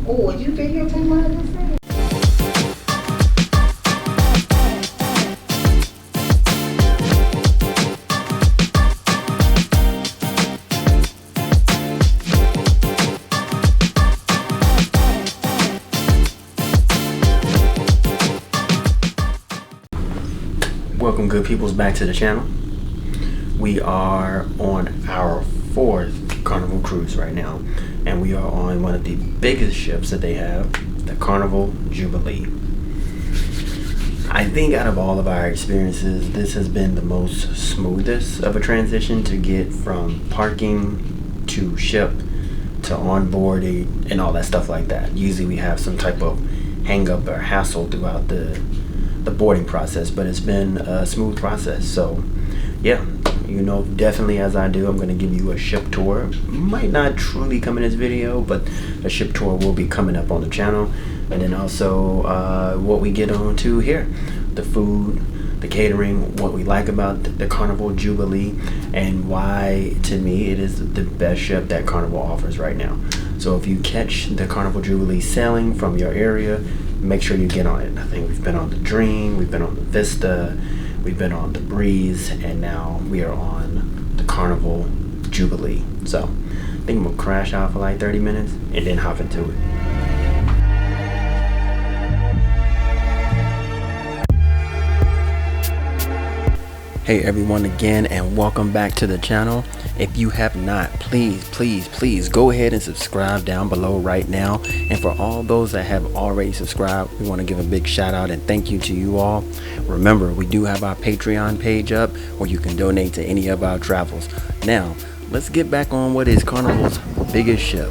Oh, you videotape what I just said? Welcome, good peoples, back to the channel. We are on our 4th Carnival cruise right now, and we are on one of the biggest ships that they have, the Carnival Jubilee. I think out of all of our experiences, this has been the most smoothest of a transition to get from parking to ship to onboarding and all that stuff like that. Usually we have some type of hang up or hassle throughout the boarding process, but it's been a smooth process. So yeah, you know, definitely as I do, I'm going to give you a ship tour. Might not truly come in this video, but a ship tour will be coming up on the channel. And then also what we get on to here, the food, the catering, what we like about the Carnival Jubilee, and why to me it is the best ship that Carnival offers right now. So if you catch the Carnival Jubilee sailing from your area, make sure you get on it. I think we've been on the Dream, we've been on the Vista, we've been on the Breeze, and now we are on the Carnival Jubilee. So I think we'll crash out for like 30 minutes and then hop into it. Hey everyone again, and welcome back to the channel. If you have not, please go ahead and subscribe down below right now. And for all those that have already subscribed, we want to give a big shout out and thank you to you all. Remember, we do have our Patreon page up where you can donate to any of our travels. Now let's get back on what is Carnival's biggest ship.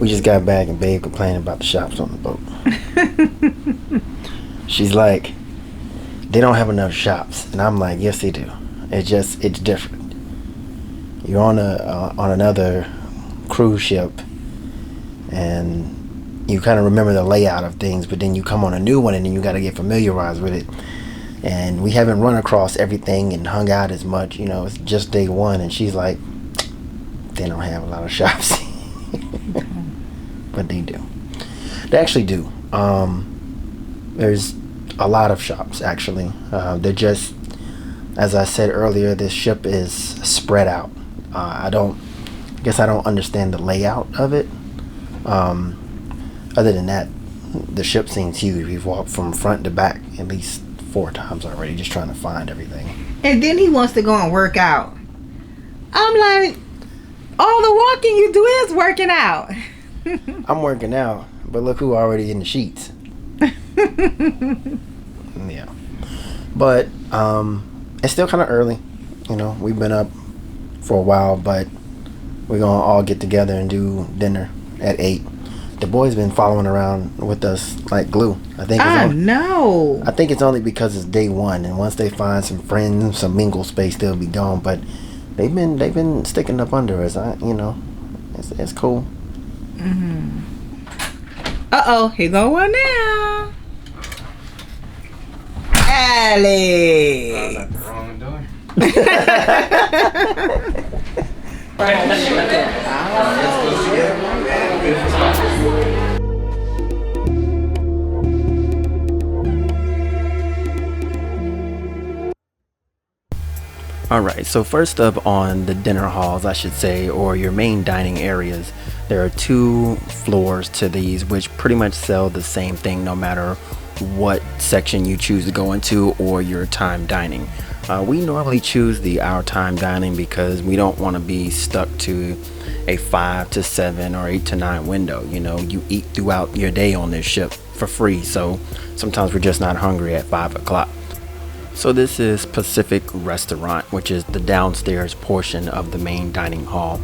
We just got back and Babe complaining about the shops on the boat. She's like, they don't have enough shops, and I'm like, yes they do. It's different. You're on another cruise ship, and you kind of remember the layout of things, but then you come on a new one and then you got to get familiarized with it. And we haven't run across everything and hung out as much, you know. It's just day one, and she's like, they don't have a lot of shops. But they do. They actually do. There's a lot of shops actually. They're just, as I said earlier, this ship is spread out. I guess I don't understand the layout of it. Other than that, the ship seems huge. We've walked from front to back at least 4 times already, just trying to find everything. And then he wants to go and work out. I'm like, all the walking you do is working out. I'm working out, but look who already in the sheets. Yeah, but it's still kind of early, you know. We've been up for a while, but we're gonna all get together and do dinner at 8. The boys been following around with us like glue. I think it's only because it's day one, and once they find some friends, some mingle space, they'll be gone. But they've been sticking up under us. You know, it's cool. Mm-hmm. Uh-oh, here go one now. Allie. I was at the wrong door. Alright, so first up on the dinner halls, I should say, or your main dining areas, there are 2 floors to these, which pretty much sell the same thing no matter what section you choose to go into or your time dining. We normally choose the our time dining because we don't want to be stuck to a 5 to 7 or 8 to 9 window. You know, you eat throughout your day on this ship for free, so sometimes we're just not hungry at 5 o'clock. So this is Pacific Restaurant, which is the downstairs portion of the main dining hall.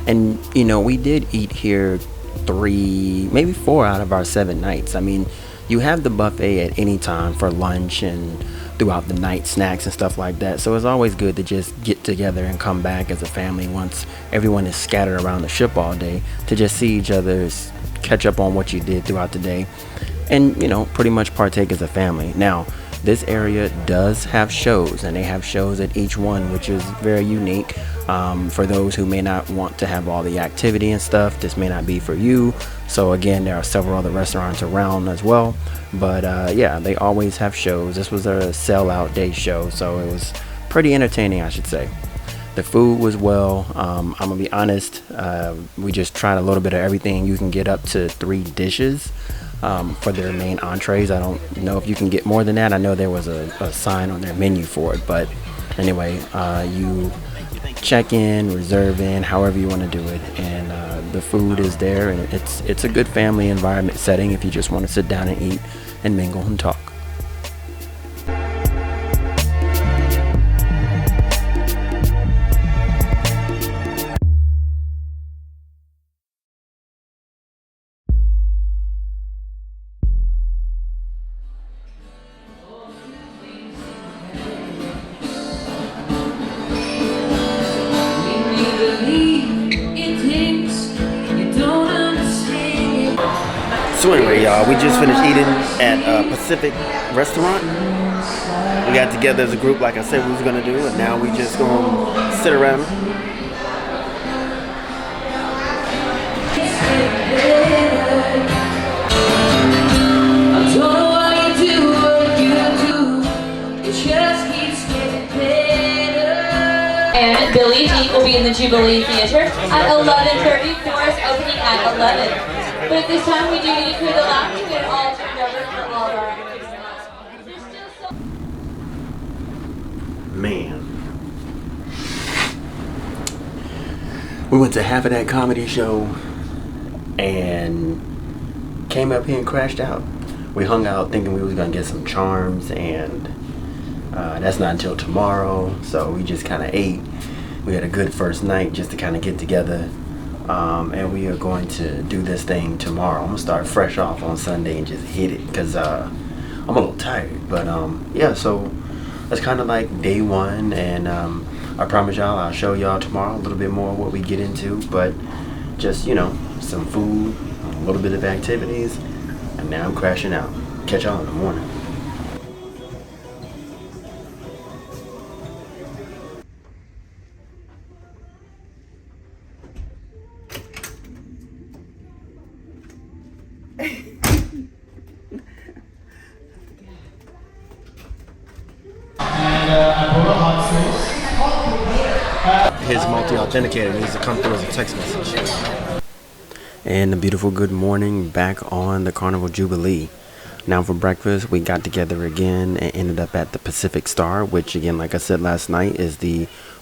And you know, we did eat here 3, maybe 4 out of our 7 nights. I mean, you have the buffet at any time for lunch and throughout the night, snacks and stuff like that. So it's always good to just get together and come back as a family once everyone is scattered around the ship all day, to just see each other, catch up on what you did throughout the day, and you know, pretty much partake as a family. Now, This area does have shows, and they have shows at each one, which is very unique. For those who may not want to have all the activity and stuff, this may not be for you. So again, there are several other restaurants around as well, but yeah, they always have shows. This was a sellout day show, so it was pretty entertaining, I should say. The food was well. I'm gonna be honest, we just tried a little bit of everything. You can get up to 3 dishes for their main entrees. I don't know if you can get more than that. I know there was a sign on their menu for it, but anyway, you check in, reserve in, however you want to do it, and the food is there, and it's a good family environment setting if you just want to sit down and eat and mingle and talk. So anyway, y'all, we just finished eating at Pacific Restaurant. We got together as a group, like I said we was gonna do, and now we just gonna sit around. And Billy Seak will be in the Jubilee Theater at 11:30. Doors opening at 11. But at this time, we do need to clear the lounge and get it all turned over for all of our activities. Man, we went to half of that comedy show and came up here and crashed out. We hung out thinking we was gonna get some charms, and that's not until tomorrow. So we just kind of ate. We had a good first night just to kind of get together. And we are going to do this thing tomorrow. I'm gonna start fresh off on Sunday and just hit it because I'm a little tired. But yeah, so that's kind of like day one, and I promise y'all I'll show y'all tomorrow a little bit more of what we get into. But just, you know, some food, a little bit of activities, and now I'm crashing out. Catch y'all in the morning. His multi-authenticator needs to come through as a text message. And a beautiful good morning back on the Carnival Jubilee. Now for breakfast, we got together again and ended up at the Pacific Star, which again, like I said last night, is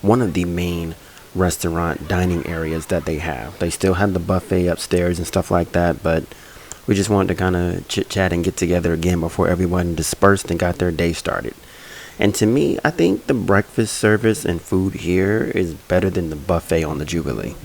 one of the main restaurant dining areas that they have. They still have the buffet upstairs and stuff like that, but we just wanted to kind of chit chat and get together again before everyone dispersed and got their day started. And to me, I think the breakfast service and food here is better than the buffet on the Jubilee.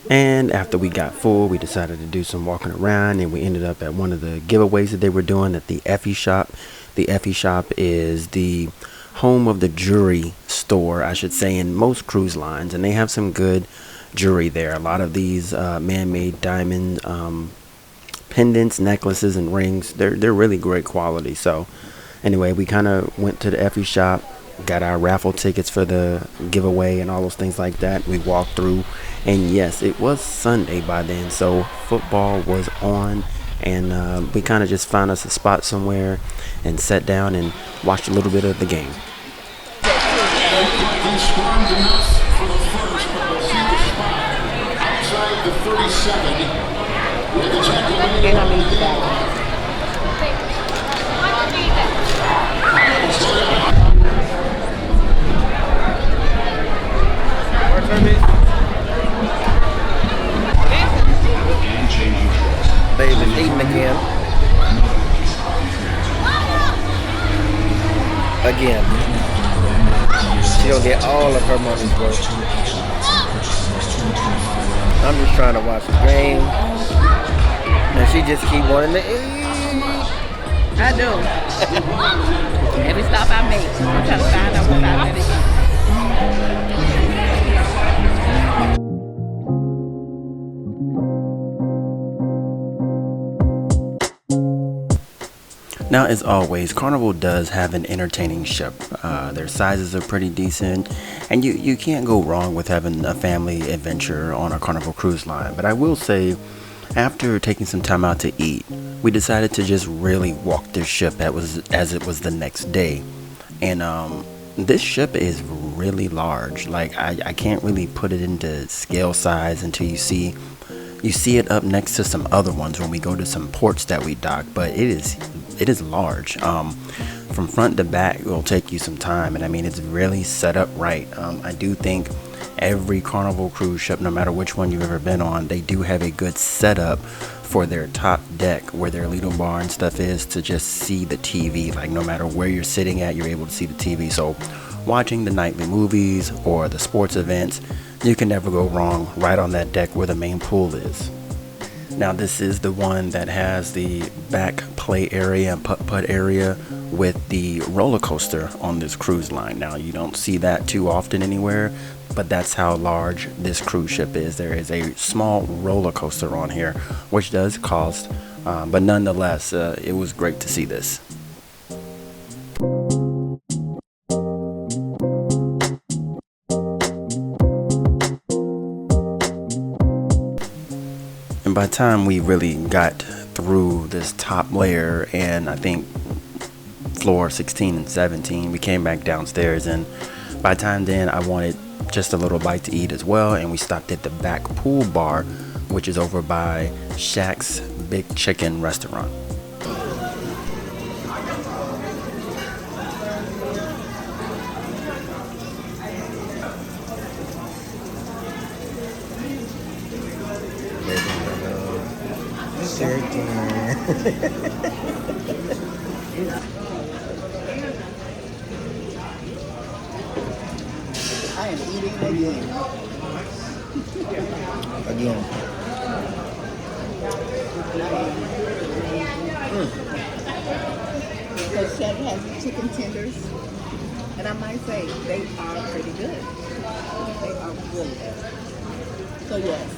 And after we got full, we decided to do some walking around, and we ended up at one of the giveaways that they were doing at the Effie Shop. The Effie Shop is the home of the jewelry store, I should say, in most cruise lines, and they have some good jewelry there. A lot of these man-made diamond pendants, necklaces, and rings, they're really great quality. So anyway, we kind of went to the Effie Shop, got our raffle tickets for the giveaway and all those things like that. We walked through, and yes, it was Sunday by then, so football was on, and we kind of just found us a spot somewhere and sat down and watched a little bit of the game. Outside the 37. Babe is eating again. She gonna get all of her money's worth. I'm just trying to watch the game, and she just keep wanting to eat. I do. Every stop I make, I'm trying to find out what I really eat. Now, as always, Carnival does have an entertaining ship. Their sizes are pretty decent, and you can't go wrong with having a family adventure on a Carnival cruise line. But I will say, after taking some time out to eat, we decided to just really walk this ship as it was the next day. And this ship is really large. Like, I can't really put it into scale size until you see it up next to some other ones when we go to some ports that we dock, but it is large. From front to back, it will take you some time, and I mean, it's really set up right. I do think every Carnival cruise ship, no matter which one you've ever been on, they do have a good setup for their top deck where their little bar and stuff is, to just see the TV. Like, no matter where you're sitting at, you're able to see the TV. So watching the nightly movies or the sports events, you can never go wrong right on that deck where the main pool is. Now, this is the one that has the back play area and putt-putt area with the roller coaster on this cruise line. Now, you don't see that too often anywhere, but that's how large this cruise ship is. There is a small roller coaster on here, which does cost, but nonetheless, it was great to see this. And by the time we really got through this top layer, and I think floor 16 and 17, we came back downstairs, and by the time then I wanted just a little bite to eat as well, and we stopped at the back pool bar, which is over by Shaq's Big Chicken restaurant. I am eating again. Again. So Chef has the chicken tenders, and I might say they are pretty good. They are really good. So yes.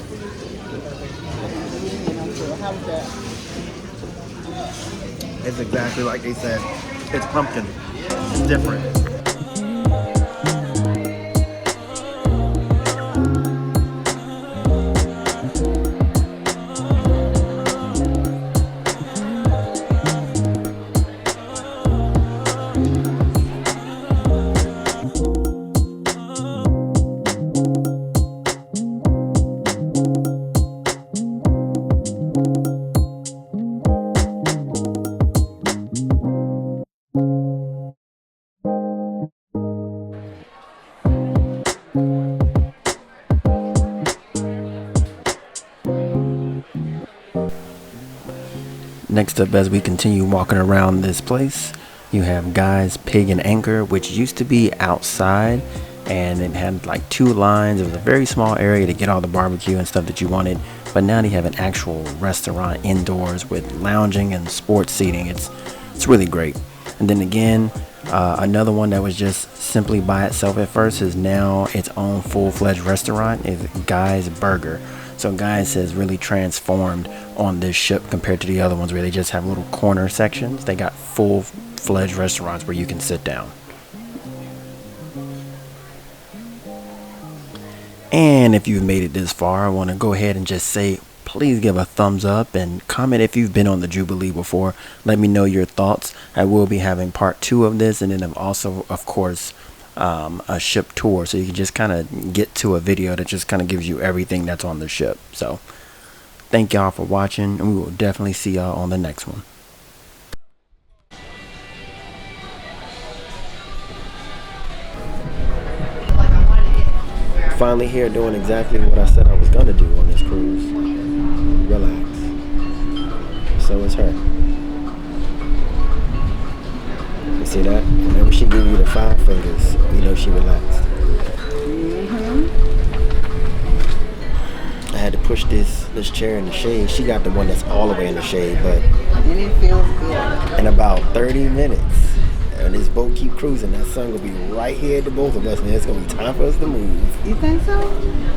And I'm sure. How was that? It's exactly like they said. It's pumpkin. It's different. Next up, as we continue walking around this place, you have Guy's Pig and Anchor, which used to be outside, and it had like two lines. It was a very small area to get all the barbecue and stuff that you wanted, but now they have an actual restaurant indoors with lounging and sports seating. It's really great. And then again, another one that was just simply by itself at first is now its own full-fledged restaurant, is Guy's Burger. So Guy's has really transformed on this ship compared to the other ones where they just have little corner sections. They got full-fledged restaurants where you can sit down. And if you've made it this far, I want to go ahead and just say, please give a thumbs up and comment if you've been on the Jubilee before. Let me know your thoughts. I will be having part 2 of this, and then I'm also, of course, a ship tour, so you can just kind of get to a video that just kind of gives you everything that's on the ship. So thank y'all for watching, and we will definitely see y'all on the next one. Finally here doing exactly what I said I was gonna do on this cruise. Relax. So is her. You see that? Whenever she gives you the 5 fingers, you know she relaxed. I had to push this chair in the shade. She got the one that's all the way in the shade, but And it feels good. in about 30 minutes, and this boat keep cruising, that sun will be right here at the both of us, and it's gonna be time for us to move. You think so?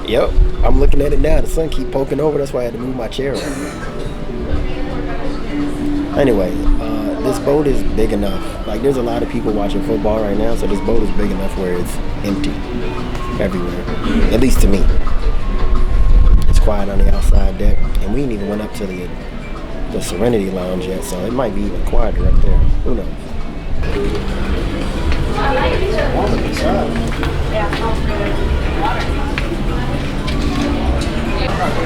Yep, I'm looking at it now. The sun keep poking over. That's why I had to move my chair around. Anyway, this boat is big enough. Like, there's a lot of people watching football right now, so this boat is big enough where it's empty everywhere. At least to me. It's quiet on the outside deck, and we ain't even went up to the Serenity Lounge yet, so it might be even quieter up there. Who knows?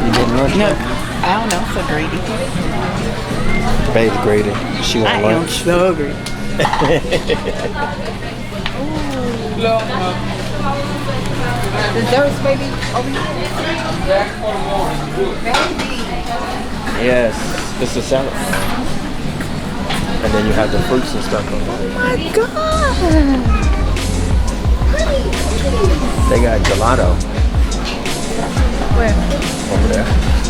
You getting lunch? No, I don't know. So greedy. Babe's greedy. She want I am lunch. so greedy. Desserts, baby. Over here. Baby. Yes, it's the salad. And then you have the fruits and stuff on it. Oh my God. They got gelato Where? over there.